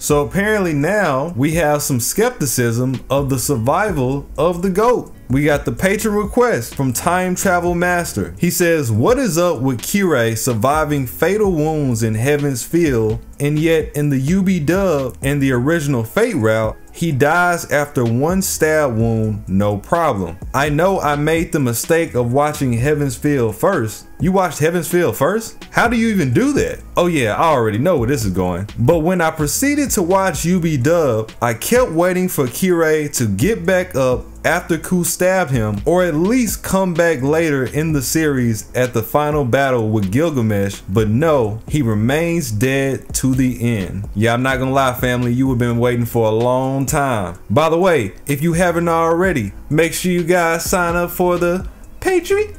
So apparently now we have some skepticism of the survival of the GOAT. We got the patron request from Time Travel Master. He says, what is up with Kirei surviving fatal wounds in Heaven's Field, and yet in the UB dub and the original Fate route, he dies after one stab wound, no problem. I know I made the mistake of watching Heaven's Field first. You watched Heaven's Field first? How do you even do that? Oh yeah, I already know where this is going. But when I proceeded to watch UB dub, I kept waiting for Kirei to get back up after Ku stabbed him, or at least come back later in the series at the final battle with Gilgamesh, but no, he remains dead to the end. Yeah, I'm not gonna lie, family, you have been waiting for a long time. By the way, if you haven't already, make sure you guys sign up for the Patreon.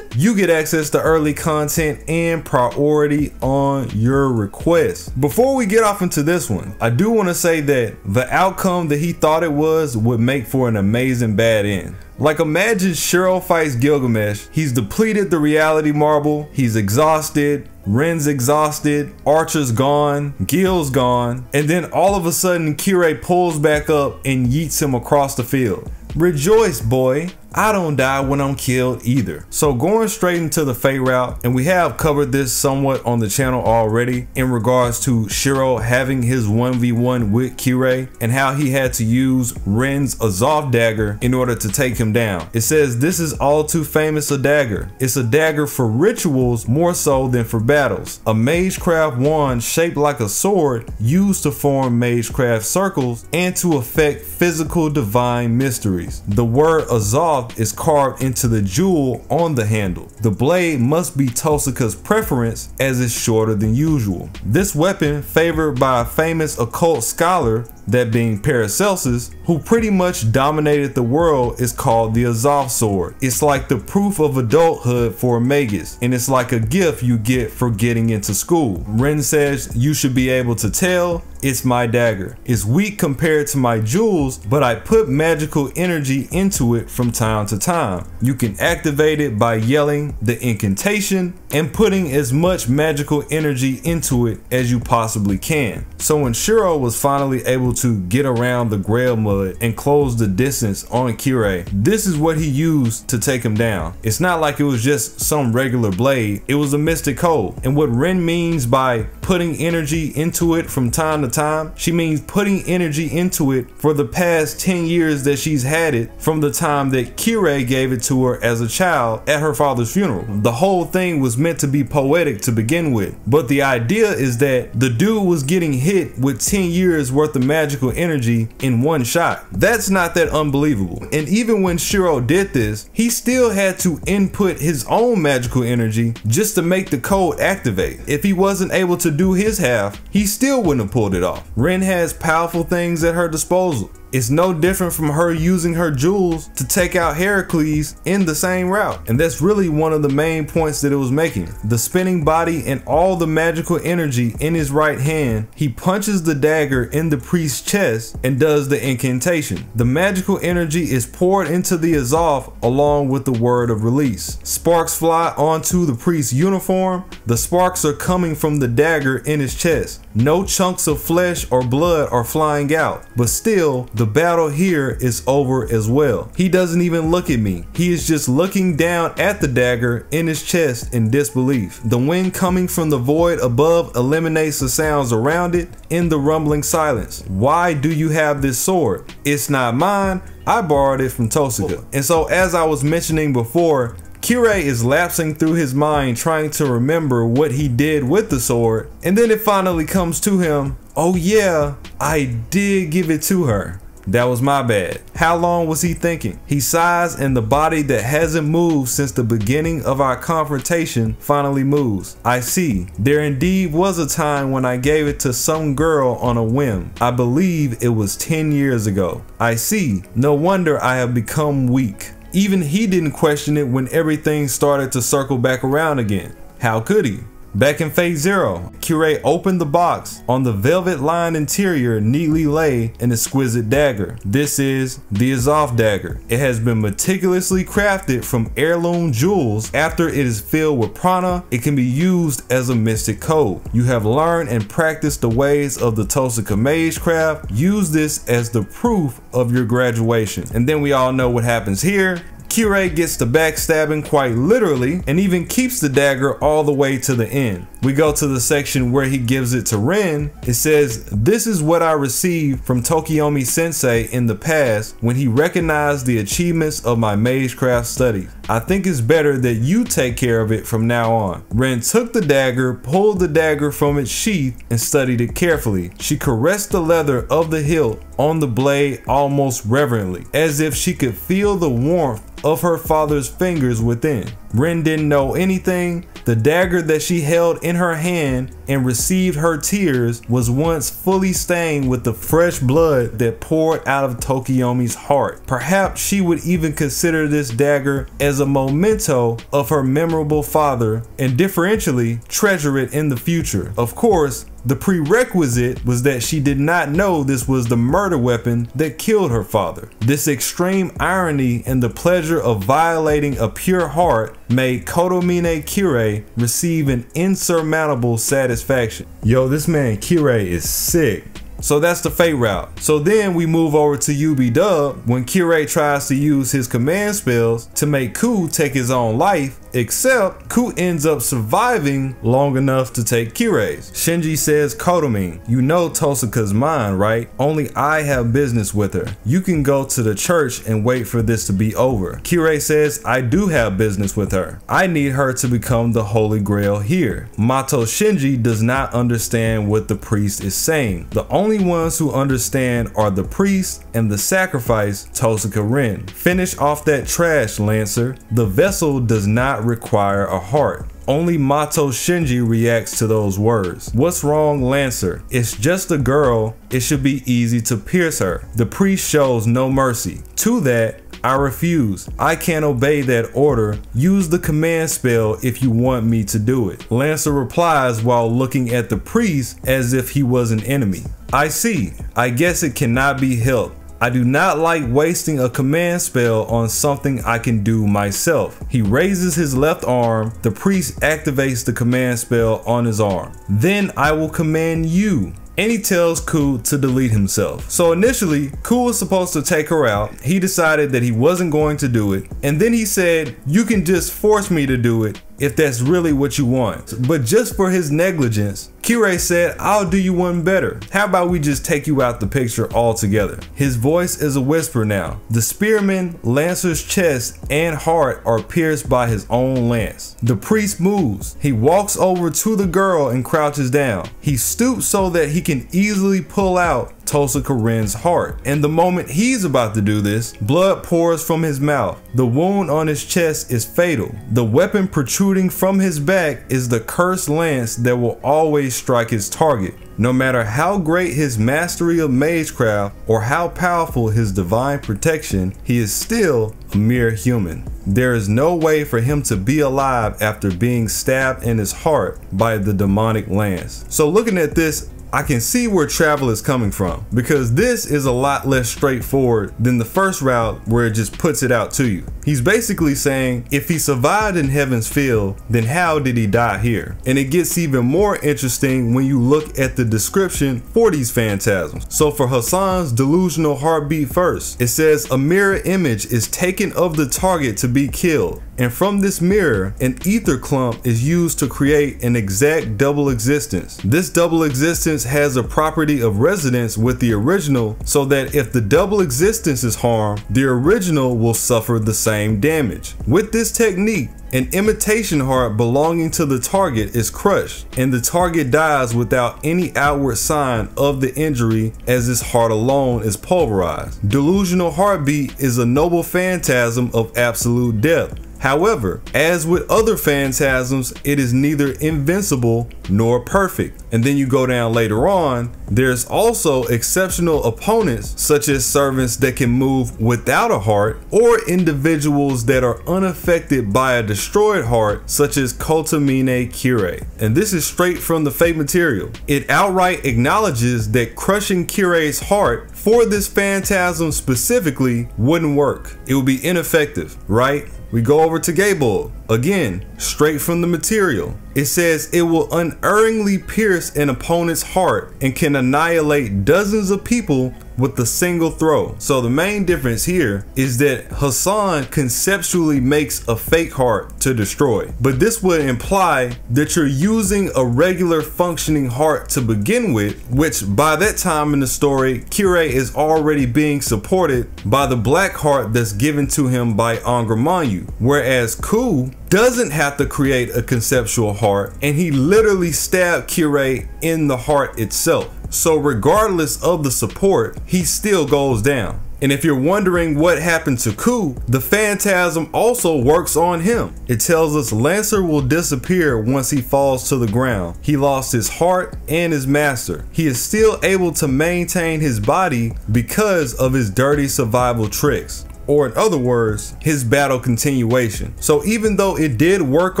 You get access to early content and priority on your requests. Before we get off into this one, I do want to say that the outcome that he thought it was would make for an amazing bad end. Like, imagine Shiro fights Gilgamesh, he's depleted the reality marble, he's exhausted, Ren's exhausted, Archer's gone, Gil's gone, and then all of a sudden Kirei pulls back up and yeets him across the field. Rejoice, boy. I don't die when I'm killed either. So going straight into the Fate route, and we have covered this somewhat on the channel already in regards to Shiro having his 1v1 with Kirei and how he had to use Ren's Azov dagger in order to take him down. It says this is all too famous a dagger. It's a dagger for rituals more so than for battles. A magecraft wand shaped like a sword used to form magecraft circles and to affect physical divine mysteries. The word Azov is carved into the jewel on the handle. The blade must be Tosaka's preference as it's shorter than usual. This weapon, favored by a famous occult scholar, that being Paracelsus, who pretty much dominated the world, is called the Azov sword. It's like the proof of adulthood for a magus, and it's like a gift you get for getting into school. Ren says you should be able to tell, it's my dagger. It's weak compared to my jewels, but I put magical energy into it from time to time. You can activate it by yelling the incantation and putting as much magical energy into it as you possibly can. So when Shiro was finally able to get around the Grail Mud and close the distance on Kirei, this is what he used to take him down. It's not like it was just some regular blade, it was a mystic code. And what Ren means by putting energy into it from time to time, she means putting energy into it for the past 10 years that she's had it, from the time that Kirei gave it to her as a child at her father's funeral. The whole thing was meant to be poetic to begin with, but the idea is that the dude was getting hit with 10 years worth of magical energy in one shot. That's not that unbelievable. And even when Shiro did this, he still had to input his own magical energy just to make the code activate. If he wasn't able to do his half, he still wouldn't have pulled it off. Ren has powerful things at her disposal. It's no different from her using her jewels to take out Heracles in the same route. And that's really one of the main points that it was making. The spinning body and all the magical energy in his right hand, he punches the dagger in the priest's chest and does the incantation. The magical energy is poured into the Azov along with the word of release. Sparks fly onto the priest's uniform. The sparks are coming from the dagger in his chest. No chunks of flesh or blood are flying out, but still, the battle here is over as well. He doesn't even look at me. He is just looking down at the dagger in his chest in disbelief. The wind coming from the void above eliminates the sounds around it in the rumbling silence. Why do you have this sword? It's not mine. I borrowed it from Tosaka. And so, as I was mentioning before, Kirei is lapsing through his mind trying to remember what he did with the sword, and then it finally comes to him, oh yeah, I did give it to her. That was my bad. How long was he thinking? He sighs, and the body that hasn't moved since the beginning of our confrontation finally moves. I see. There indeed was a time when I gave it to some girl on a whim. I believe it was 10 years ago. I see. No wonder I have become weak. Even he didn't question it when everything started to circle back around again. How could he? Back in Phase Zero, Kirei opened the box. On the velvet-lined interior neatly lay an exquisite dagger. This is the Azoth dagger. It has been meticulously crafted from heirloom jewels. After it is filled with prana, it can be used as a mystic code. You have learned and practiced the ways of the Tosaka magecraft. Use this as the proof of your graduation. And then we all know what happens here. Kirei gets the backstabbing quite literally and even keeps the dagger all the way to the end. We go to the section where he gives it to Rin. It says, "This is what I received from Tokiomi Sensei in the past when he recognized the achievements of my magecraft studies. I think it's better that you take care of it from now on." Rin took the dagger, pulled the dagger from its sheath, and studied it carefully. She caressed the leather of the hilt on the blade almost reverently, as if she could feel the warmth of her father's fingers within. Rin didn't know anything. The dagger that she held in her hand and received her tears was once fully stained with the fresh blood that poured out of Tokiomi's heart. Perhaps she would even consider this dagger as a memento of her memorable father and differentially treasure it in the future. Of course, the prerequisite was that she did not know this was the murder weapon that killed her father. This extreme irony and the pleasure of violating a pure heart made Kotomine Kirei receive an insurmountable satisfaction. Yo, this man Kirei is sick. So that's the fate route. So then we move over to UB-Dub when Kirei tries to use his command spells to make Ku take his own life, except Ku ends up surviving long enough to take Kirei's. Shinji says, "Kotomine, you know Tosaka's mine, right? Only I have business with her. You can go to the church and wait for this to be over." Kirei says, "I do have business with her. I need her to become the Holy Grail here." Mato Shinji does not understand what the priest is saying. The only ones who understand are the priest and the sacrifice, Tosaka Rin. "Finish off that trash, Lancer. The vessel does not require a heart." Only Mato Shinji reacts to those words. "What's wrong, Lancer? It's just a girl. It should be easy to pierce her." The priest shows no mercy. To that, I refuse. I can't obey that order. Use the command spell if you want me to do it. Lancer replies while looking at the priest as if he was an enemy. "I see. I guess it cannot be helped. I do not like wasting a command spell on something I can do myself." He raises his left arm. The priest activates the command spell on his arm. "Then I will command you." And he tells Ku to delete himself. So initially, Ku was supposed to take her out. He decided that he wasn't going to do it. And then he said, "You can just force me to do it if that's really what you want." But just for his negligence, Kirei said, "I'll do you one better. How about we just take you out the picture altogether?" His voice is a whisper now. The spearman, Lancer's chest and heart are pierced by his own lance. The priest moves. He walks over to the girl and crouches down. He stoops so that he can easily pull out Tosaka Rin's heart. And the moment he's about to do this, blood pours from his mouth. The wound on his chest is fatal. The weapon protruding from his back is the cursed lance that will always strike his target. No matter how great his mastery of magecraft or how powerful his divine protection, he is still a mere human. There is no way for him to be alive after being stabbed in his heart by the demonic lance. So looking at this, I can see where Travel is coming from, because this is a lot less straightforward than the first route where it just puts it out to you. He's basically saying, if he survived in Heaven's Field, then how did he die here? And it gets even more interesting when you look at the description for these phantasms. So for Hassan's delusional heartbeat first, it says a mirror image is taken of the target to be killed. And from this mirror, an ether clump is used to create an exact double existence. This double existence has a property of resonance with the original, so that if the double existence is harmed, the original will suffer the same damage. With this technique, an imitation heart belonging to the target is crushed, and the target dies without any outward sign of the injury, as his heart alone is pulverized. Delusional heartbeat is a noble phantasm of absolute death. However, as with other phantasms, it is neither invincible nor perfect. And then you go down later on, there's also exceptional opponents such as servants that can move without a heart, or individuals that are unaffected by a destroyed heart such as Kotomine Kirei. And this is straight from the Fate material. It outright acknowledges that crushing Kirei's heart for this phantasm specifically wouldn't work. It would be ineffective, right? We go over to Gable. Again, straight from the material. It says it will unerringly pierce an opponent's heart and can annihilate dozens of people with a single throw. So the main difference here is that Hassan conceptually makes a fake heart to destroy, but this would imply that you're using a regular functioning heart to begin with, which by that time in the story, Kirei is already being supported by the black heart that's given to him by Angramanyu, whereas Ku doesn't have to create a conceptual heart, and he literally stabbed Kirei in the heart itself. So regardless of the support, he still goes down. And if you're wondering what happened to Ku, the phantasm also works on him. It tells us Lancer will disappear once he falls to the ground. He lost his heart and his master. He is still able to maintain his body because of his dirty survival tricks. Or in other words, his battle continuation. So even though it did work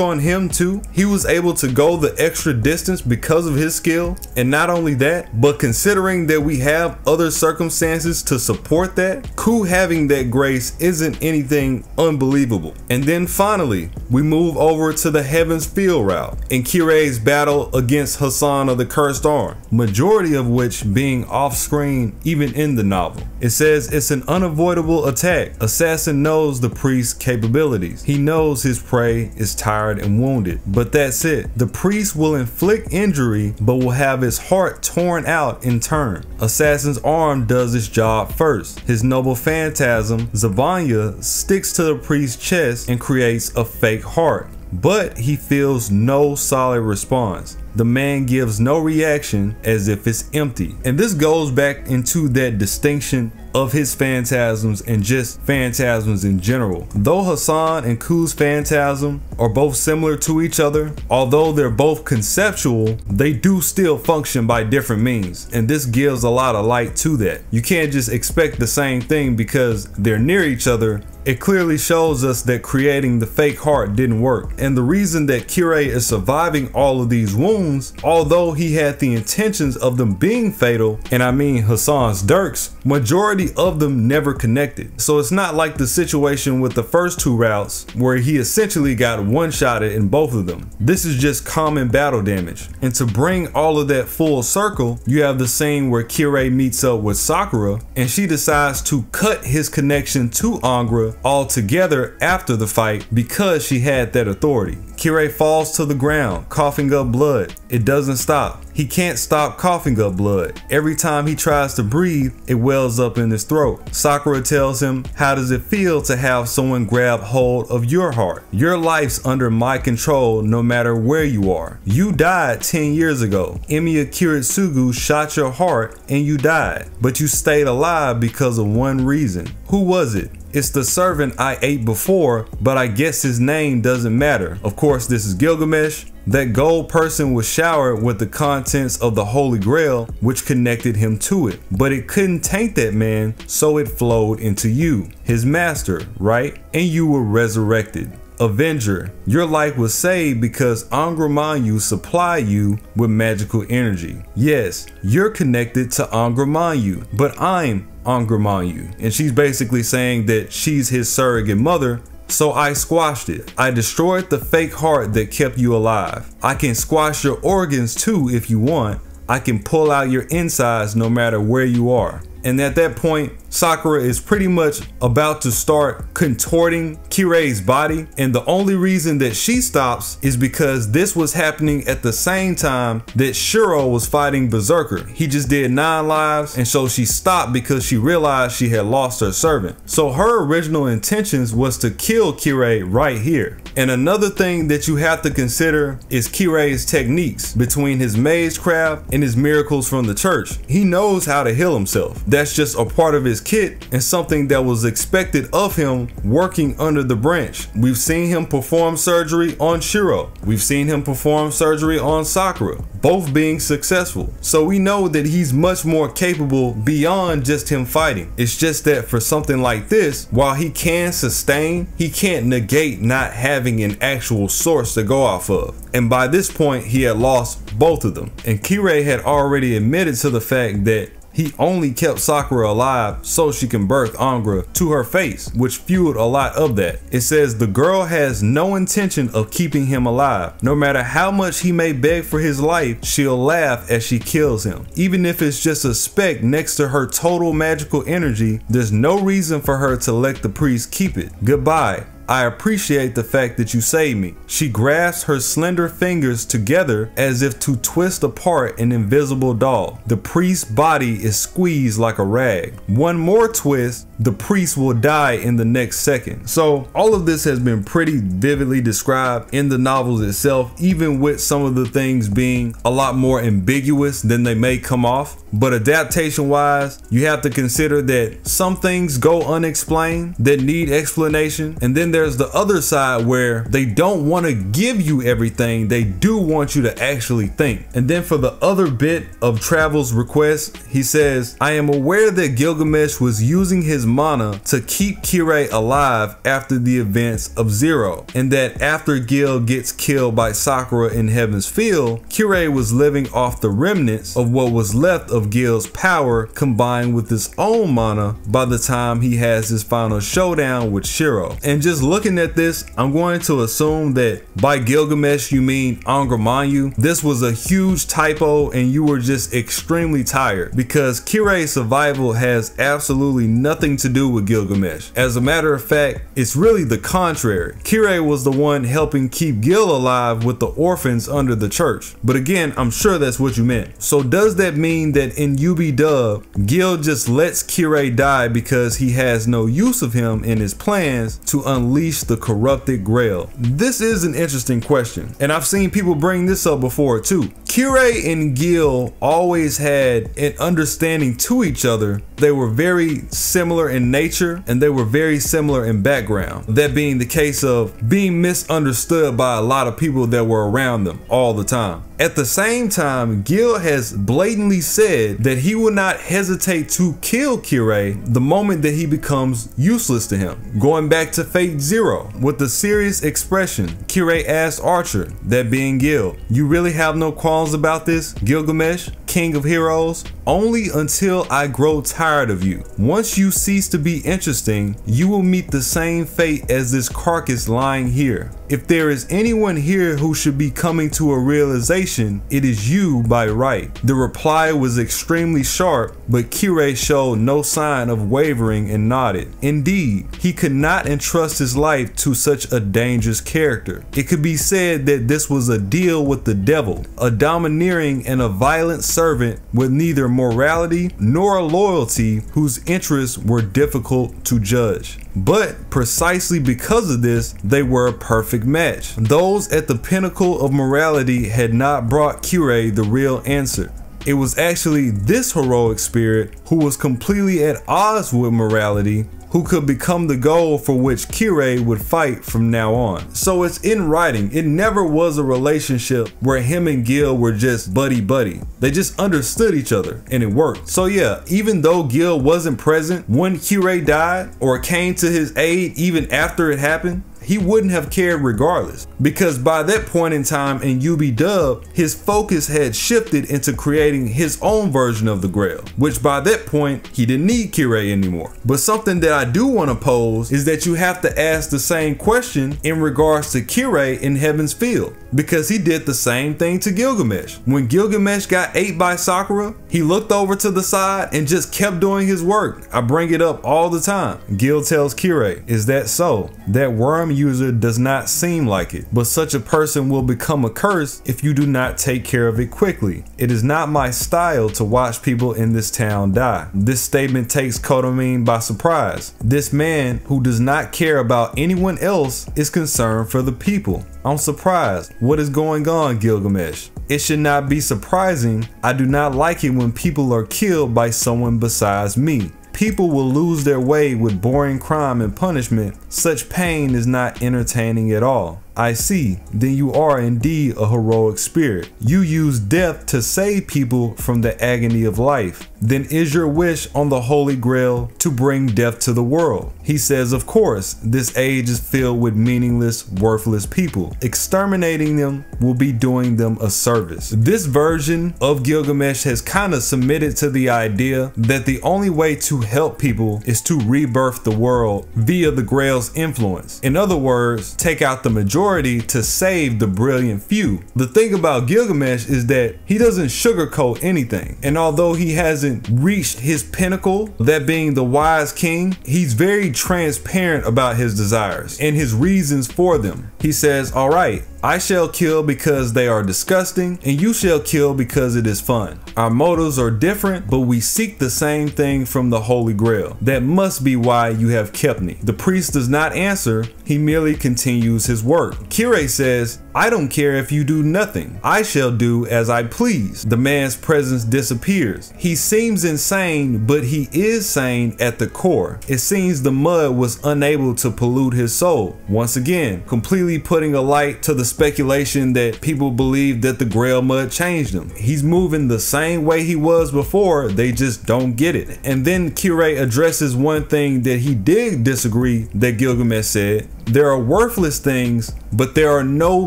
on him too, he was able to go the extra distance because of his skill. And not only that, but considering that we have other circumstances to support that, Ku having that grace isn't anything unbelievable. And then finally, we move over to the Heaven's Field route in Kirei's battle against Hassan of the Cursed Arm, majority of which being off screen even in the novel. It says it's an unavoidable attack. Assassin knows the priest's capabilities. He knows his prey is tired and wounded, but that's it. The priest will inflict injury, but will have his heart torn out in turn. Assassin's arm does its job first. His noble phantasm, Zavanya, sticks to the priest's chest and creates a fake heart, but he feels no solid response. The man gives no reaction, as if it's empty. And this goes back into that distinction of his phantasms and just phantasms in general. Though Hassan and Ku's phantasm are both similar to each other, although they're both conceptual, they do still function by different means. And this gives a lot of light to that. You can't just expect the same thing because they're near each other. It clearly shows us that creating the fake heart didn't work. And the reason that Kirei is surviving all of these wounds, although he had the intentions of them being fatal, and I mean Hassan's dirks, majority of them never connected. So it's not like the situation with the first two routes where he essentially got one-shotted in both of them. This is just common battle damage. And to bring all of that full circle, you have the scene where Kirei meets up with Sakura and she decides to cut his connection to Angra altogether after the fight because she had that authority. Kirei falls to the ground, coughing up blood. It doesn't stop. He can't stop coughing up blood. Every time he tries to breathe, it wells up in his throat. Sakura tells him, "How does it feel to have someone grab hold of your heart? Your life's under my control no matter where you are. You died 10 years ago. Emiya Kiritsugu shot your heart and you died. But you stayed alive because of one reason. Who was it? It's the servant I ate before, but I guess his name doesn't matter." Of course, this is Gilgamesh. That gold person was showered with the contents of the Holy Grail, which connected him to it. But it couldn't taint that man, so it flowed into you, his master, right? And you were resurrected. Avenger, your life was saved because Angramanyu supplied you with magical energy. Yes, you're connected to Angramanyu, but I'm Angramanyu. And she's basically saying that she's his surrogate mother. So I squashed it. I destroyed the fake heart that kept you alive. I can squash your organs too if you want. I can pull out your insides no matter where you are. And at that point, Sakura is pretty much about to start contorting Kirei's body, and the only reason that she stops is because this was happening at the same time that Shiro was fighting Berserker. He just did 9 lives, and so she stopped because she realized she had lost her servant. So her original intentions was to kill Kirei right here. And another thing that you have to consider is Kirei's techniques between his magecraft and his miracles from the church. He knows how to heal himself. That's just a part of his kit and something that was expected of him working under the branch. We've seen him perform surgery on Shiro. We've seen him perform surgery on Sakura, both being successful. So we know that he's much more capable beyond just him fighting. It's just that for something like this, while he can sustain, he can't negate not having an actual source to go off of. And by this point, he had lost both of them. And Kirei had already admitted to the fact that he only kept Sakura alive so she can birth Angra to her face, which fueled a lot of that. It says the girl has no intention of keeping him alive. No matter how much he may beg for his life, she'll laugh as she kills him. Even if it's just a speck next to her total magical energy, there's no reason for her to let the priest keep it. Goodbye. I appreciate the fact that you saved me. She grasps her slender fingers together as if to twist apart an invisible doll. The priest's body is squeezed like a rag. One more twist, the priest will die in the next second. So all of this has been pretty vividly described in the novels itself, even with some of the things being a lot more ambiguous than they may come off. But adaptation wise, you have to consider that some things go unexplained that need explanation, and then there's the other side where they don't want to give you everything, they do want you to actually think. And then for the other bit of Travel's request, he says, I am aware that Gilgamesh was using his mana to keep Kirei alive after the events of Zero, and that after Gil gets killed by Sakura in Heaven's Field, Kirei was living off the remnants of what was left of Gil's power combined with his own mana by the time he has his final showdown with Shiro. And just looking at this, I'm going to assume that by Gilgamesh you mean Angra Mainyu. This was a huge typo and you were just extremely tired, because Kirei's survival has absolutely nothing to do with Gilgamesh. As a matter of fact, it's really the contrary. Kirei was the one helping keep Gil alive with the orphans under the church. But again, I'm sure that's what you meant. So does that mean that in UB-Dub, Gil just lets Kirei die because he has no use of him in his plans to unleash the corrupted Grail? This is an interesting question, and I've seen people bring this up before too. Kirei and Gil always had an understanding to each other. They were very similar in nature and they were very similar in background. That being the case of being misunderstood by a lot of people that were around them all the time. At the same time, Gil has blatantly said that he will not hesitate to kill Kirei the moment that he becomes useless to him. Going back to Fate Zero, with a serious expression, Kirei asked Archer, that being Gil, you really have no qualms about this, Gilgamesh, King of Heroes? Only until I grow tired of you. Once you cease to be interesting, you will meet the same fate as this carcass lying here. If there is anyone here who should be coming to a realization, it is you by right. The reply was extremely sharp, but Kirei showed no sign of wavering and nodded. Indeed, he could not entrust his life to such a dangerous character. It could be said that this was a deal with the devil, a domineering and a violent servant with neither morality nor loyalty, whose interests were difficult to judge. But precisely because of this, they were a perfect match. Those at the pinnacle of morality had not brought Kirei the real answer. It was actually this heroic spirit who was completely at odds with morality who could become the goal for which Kirei would fight from now on. So it's in writing. It never was a relationship where him and Gil were just buddy-buddy. They just understood each other and it worked. So yeah, even though Gil wasn't present when Kirei died or came to his aid even after it happened, he wouldn't have cared regardless, because by that point in time in UB-Dub, his focus had shifted into creating his own version of the Grail, which by that point, he didn't need Kirei anymore. But something that I do want to pose is that you have to ask the same question in regards to Kirei in Heaven's Field, because he did the same thing to Gilgamesh. When Gilgamesh got ate by Sakura, he looked over to the side and just kept doing his work. I bring it up all the time. Gil tells Kirei, is that so? That worm user does not seem like it, but such a person will become a curse if you do not take care of it quickly. It is not my style to watch people in this town die. This statement takes Kotomine by surprise. This man who does not care about anyone else is concerned for the people. I'm surprised. What is going on, Gilgamesh? It should not be surprising. I do not like it when people are killed by someone besides me. People will lose their way with boring crime and punishment. Such pain is not entertaining at all. I see, then you are indeed a heroic spirit. You use death to save people from the agony of life. Then is your wish on the Holy Grail to bring death to the world? He says, of course, this age is filled with meaningless, worthless people. Exterminating them will be doing them a service. This version of Gilgamesh has kind of submitted to the idea that the only way to help people is to rebirth the world via the Grail's influence. In other words, take out the majority to save the brilliant few. The thing about Gilgamesh is that he doesn't sugarcoat anything. And although he hasn't reached his pinnacle, that being the wise king, he's very transparent about his desires and his reasons for them. He says, all right, I shall kill because they are disgusting, and you shall kill because it is fun. Our motives are different, but we seek the same thing from the Holy Grail. That must be why you have kept me. The priest does not answer, he merely continues his work. Kirei says, I don't care if you do nothing. I shall do as I please. The man's presence disappears. He seems insane, but he is sane at the core. It seems the mud was unable to pollute his soul. Once again, completely putting a light to the speculation that people believe that the Grail mud changed him. He's moving the same way he was before, they just don't get it. And then Kirei addresses one thing that he did disagree that Gilgamesh said. There are worthless things, but there are no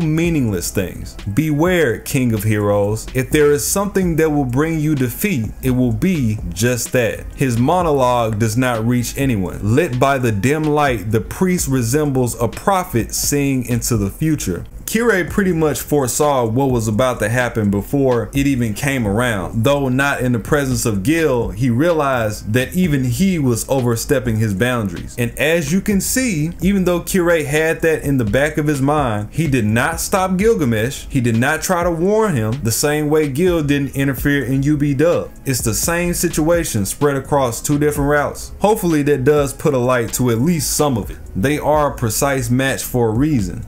meaningless things. Beware, King of Heroes. If there is something that will bring you defeat, it will be just that. His monologue does not reach anyone. Lit by the dim light, the priest resembles a prophet seeing into the future. Kirei pretty much foresaw what was about to happen before it even came around. Though not in the presence of Gil, he realized that even he was overstepping his boundaries. And as you can see, even though Kirei had that in the back of his mind, he did not stop Gilgamesh. He did not try to warn him the same way Gil didn't interfere in UB-Dub. It's the same situation spread across two different routes. Hopefully that does put a light to at least some of it. They are a precise match for a reason.